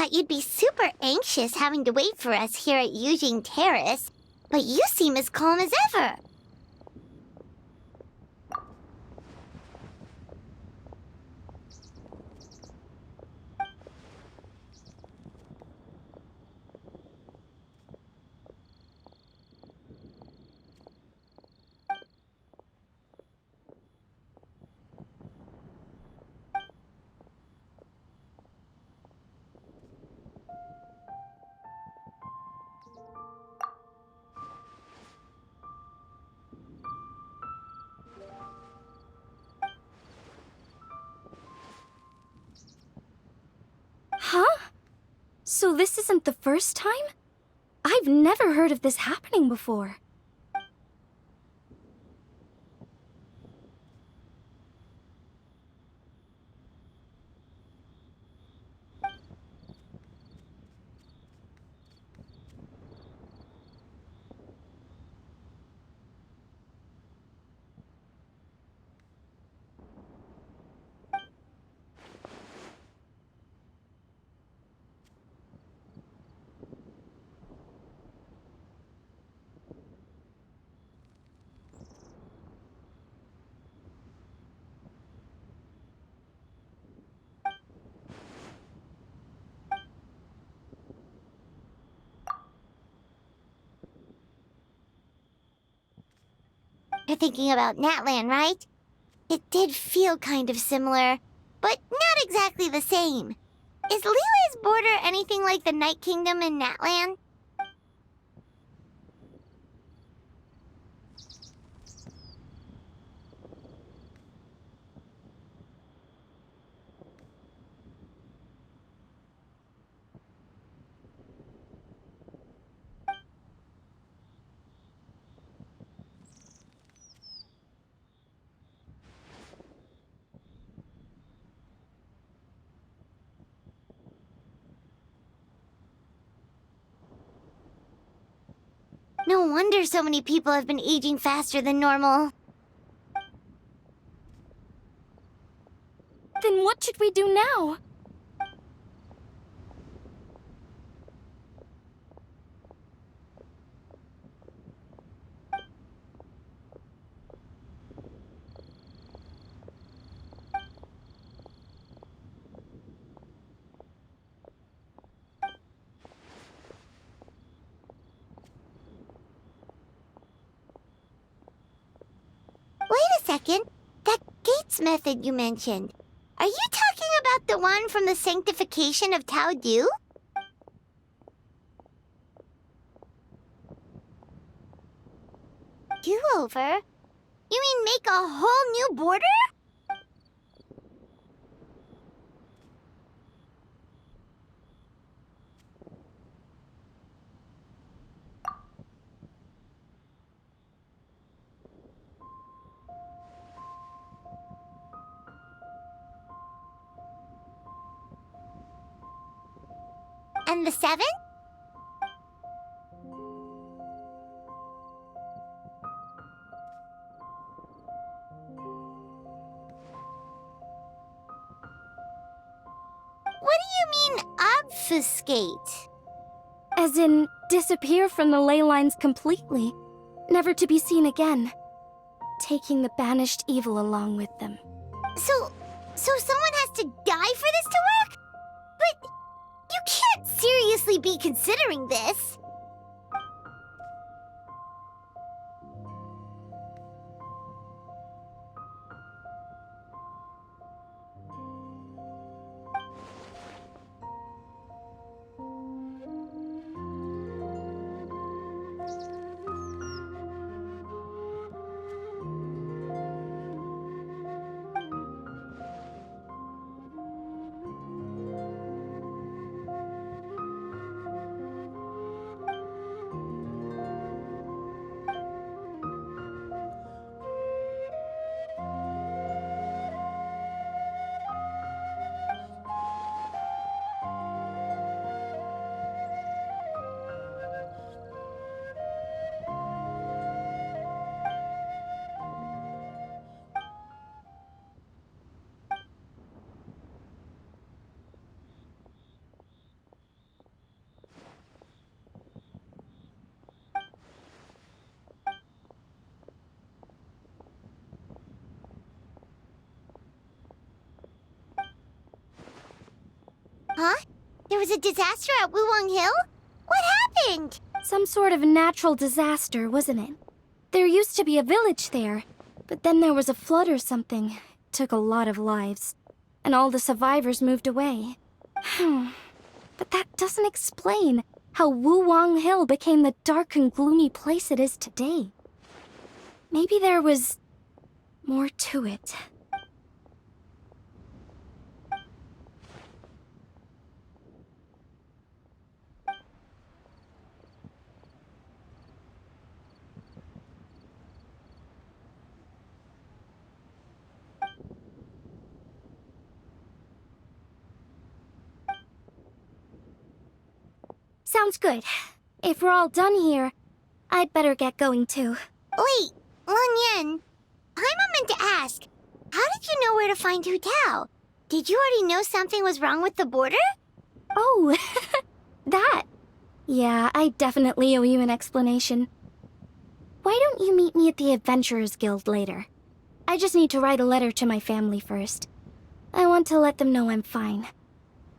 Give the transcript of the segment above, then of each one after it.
thought you'd be super anxious having to wait for us here at Eugene Terrace, but you seem as calm as ever. Huh? So this isn't the first time? I've never heard of this happening before. You're thinking about Natlan, right? It did feel kind of similar, but not exactly the same. Is Leela's border anything like the Night Kingdom in Natlan? No wonder so many people have been aging faster than normal. Then what should we do now? Wait a second. That Gates method you mentioned. Are you talking about the one from the sanctification of Tao Du? Do-over? You mean make a whole new border? And the 7? What do you mean, obfuscate? As in, disappear from the ley lines completely, never to be seen again, taking the banished evil along with them. So someone has to die for this to work? But you can't seriously be considering this. Huh? There was a disaster at Wuwang Hill? What happened? Some sort of natural disaster, wasn't it? There used to be a village there, but then there was a flood or something. It took a lot of lives, and all the survivors moved away. But that doesn't explain how Wuwang Hill became the dark and gloomy place it is today. Maybe there was more to it. Sounds good. If we're all done here, I'd better get going too. Wait, Long Yan. Paimon meant to ask, how did you know where to find Hu Tao? Did you already know something was wrong with the border? Oh, that. Yeah, I definitely owe you an explanation. Why don't you meet me at the Adventurers Guild later? I just need to write a letter to my family first. I want to let them know I'm fine.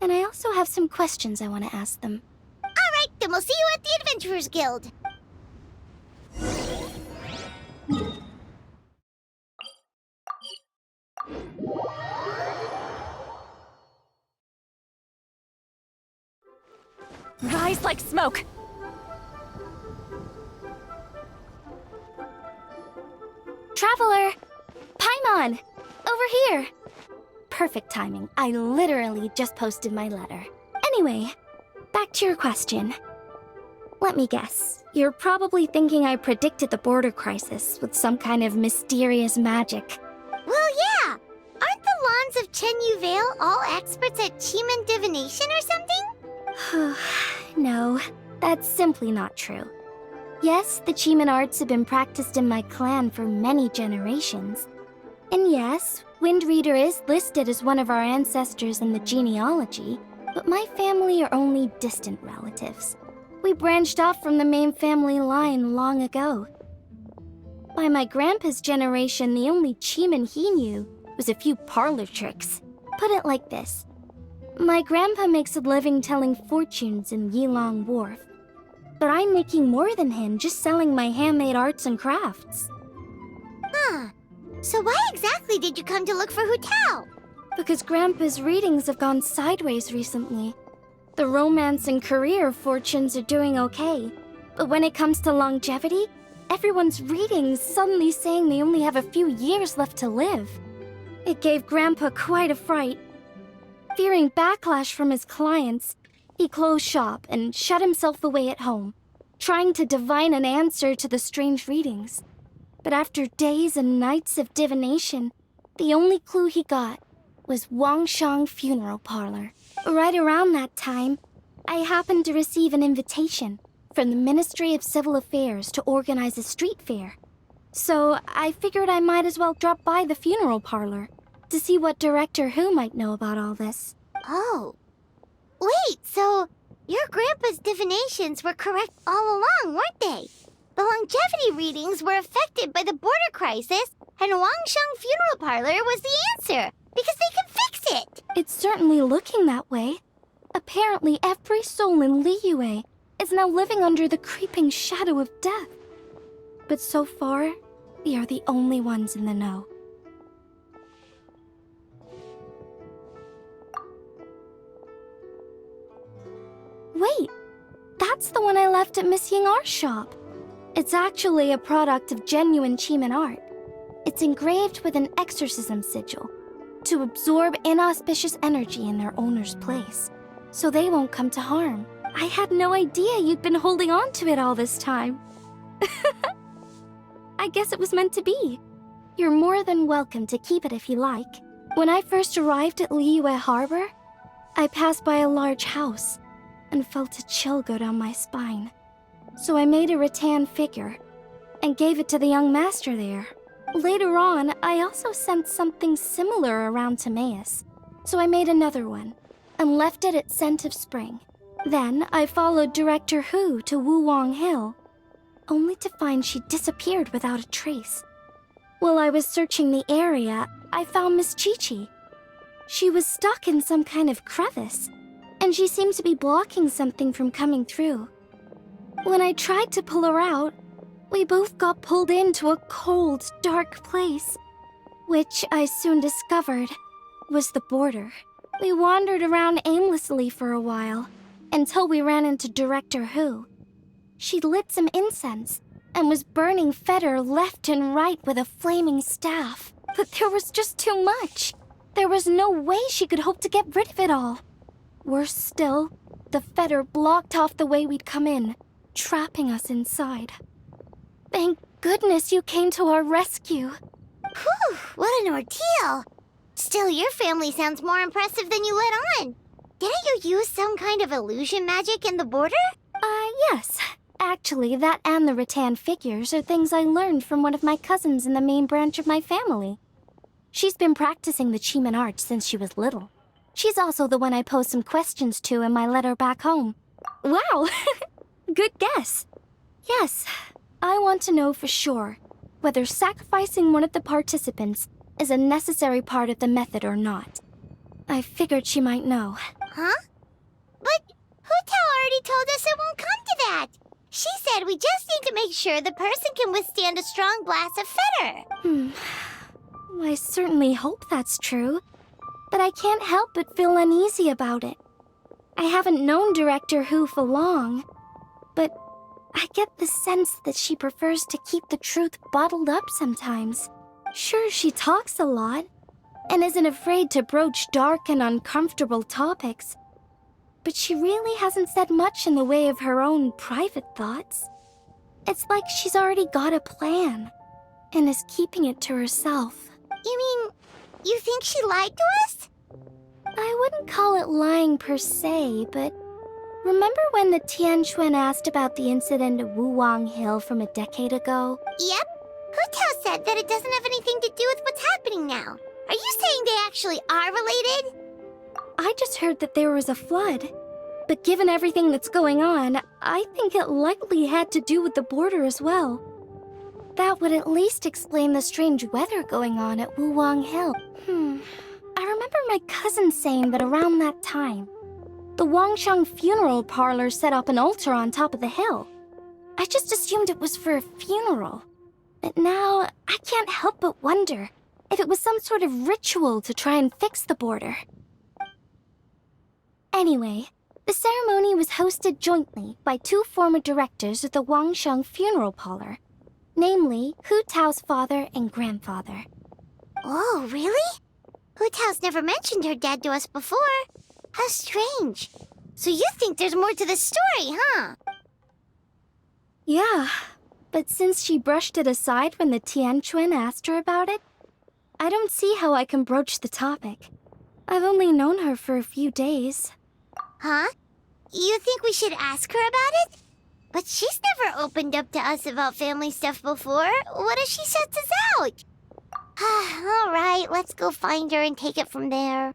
And I also have some questions I want to ask them. Alright, then we'll see you at the Adventurers Guild. Rise like smoke! Traveler! Paimon! Over here! Perfect timing. I literally just posted my letter. Anyway, back to your question. Let me guess. You're probably thinking I predicted the border crisis with some kind of mysterious magic. Well, yeah. Aren't the Lawns of Chen Yu Vale all experts at Chiman divination or something? No, that's simply not true. Yes, the Chiman arts have been practiced in my clan for many generations. And yes, Wind Reader is listed as one of our ancestors in the genealogy, but my family are only distant relatives. We branched off from the main family line long ago. By my grandpa's generation, the only Chiman he knew was a few parlor tricks. Put it like this. My grandpa makes a living telling fortunes in Yilong Wharf, but I'm making more than him just selling my handmade arts and crafts. Huh. So why exactly did you come to look for Hu Tao? Because Grandpa's readings have gone sideways recently. The romance and career fortunes are doing okay, but when it comes to longevity, everyone's readings suddenly saying they only have a few years left to live. It gave Grandpa quite a fright. Fearing backlash from his clients, he closed shop and shut himself away at home, trying to divine an answer to the strange readings. But after days and nights of divination, the only clue he got was Wangshang Funeral Parlor. Right around that time, I happened to receive an invitation from the Ministry of Civil Affairs to organize a street fair. So I figured I might as well drop by the funeral parlor to see what Director Hu might know about all this. Oh. Wait, so your grandpa's divinations were correct all along, weren't they? The longevity readings were affected by the border crisis, and Wangsheng Funeral Parlor was the answer, because they can fix it! It's certainly looking that way. Apparently every soul in Liyue is now living under the creeping shadow of death. But so far, we are the only ones in the know. Wait, that's the one I left at Miss Yingar's shop. It's actually a product of genuine Chiman art. It's engraved with an exorcism sigil to absorb inauspicious energy in their owner's place, so they won't come to harm. I had no idea you'd been holding on to it all this time. I guess it was meant to be. You're more than welcome to keep it if you like. When I first arrived at Liyue Harbor, I passed by a large house and felt a chill go down my spine. So I made a rattan figure and gave it to the young master there. Later on, I also sensed something similar around Timaeus, so I made another one and left it at Scent of Spring. Then I followed Director Hu to Wuwang Hill, only to find she disappeared without a trace. While I was searching the area, I found Miss Chi-Chi. She was stuck in some kind of crevice, and she seemed to be blocking something from coming through. When I tried to pull her out, we both got pulled into a cold, dark place, which I soon discovered was the border. We wandered around aimlessly for a while, until we ran into Director Who. She'd lit some incense, and was burning Feder left and right with a flaming staff. But there was just too much. There was no way she could hope to get rid of it all. Worse still, the Feder blocked off the way we'd come in, trapping us inside. Thank goodness you came to our rescue. Whew, what an ordeal. Still, your family sounds more impressive than you let on. Didn't you use some kind of illusion magic in the border? Yes. Actually, that and the rattan figures are things I learned from one of my cousins in the main branch of my family. She's been practicing the Chiman art since she was little. She's also the one I posed some questions to in my letter back home. Wow! Good guess. Yes, I want to know for sure whether sacrificing one of the participants is a necessary part of the method or not. I figured she might know. Huh? But Hutao already told us it won't come to that. She said we just need to make sure the person can withstand a strong blast of Feder. I certainly hope that's true, but I can't help but feel uneasy about it. I haven't known Director Who for long, but I get the sense that she prefers to keep the truth bottled up sometimes. Sure, she talks a lot, and isn't afraid to broach dark and uncomfortable topics, but she really hasn't said much in the way of her own private thoughts. It's like she's already got a plan, and is keeping it to herself. You mean, you think she lied to us? I wouldn't call it lying per se, but remember when the Tianquan asked about the incident at Wuwang Hill from a decade ago? Yep. Hutao said that it doesn't have anything to do with what's happening now. Are you saying they actually are related? I just heard that there was a flood, but given everything that's going on, I think it likely had to do with the border as well. That would at least explain the strange weather going on at Wuwang Hill. I remember my cousin saying that around that time, the Wangshang funeral parlor set up an altar on top of the hill. I just assumed it was for a funeral. But now, I can't help but wonder if it was some sort of ritual to try and fix the border. Anyway, the ceremony was hosted jointly by two former directors of the Wangsheng funeral parlor, namely Hu Tao's father and grandfather. Oh, really? Hutao's never mentioned her dad to us before. How strange. So you think there's more to the story, huh? Yeah, but since she brushed it aside when the Tianquan asked her about it, I don't see how I can broach the topic. I've only known her for a few days. Huh? You think we should ask her about it? But she's never opened up to us about family stuff before. What if she shuts us out? All right, let's go find her and take it from there.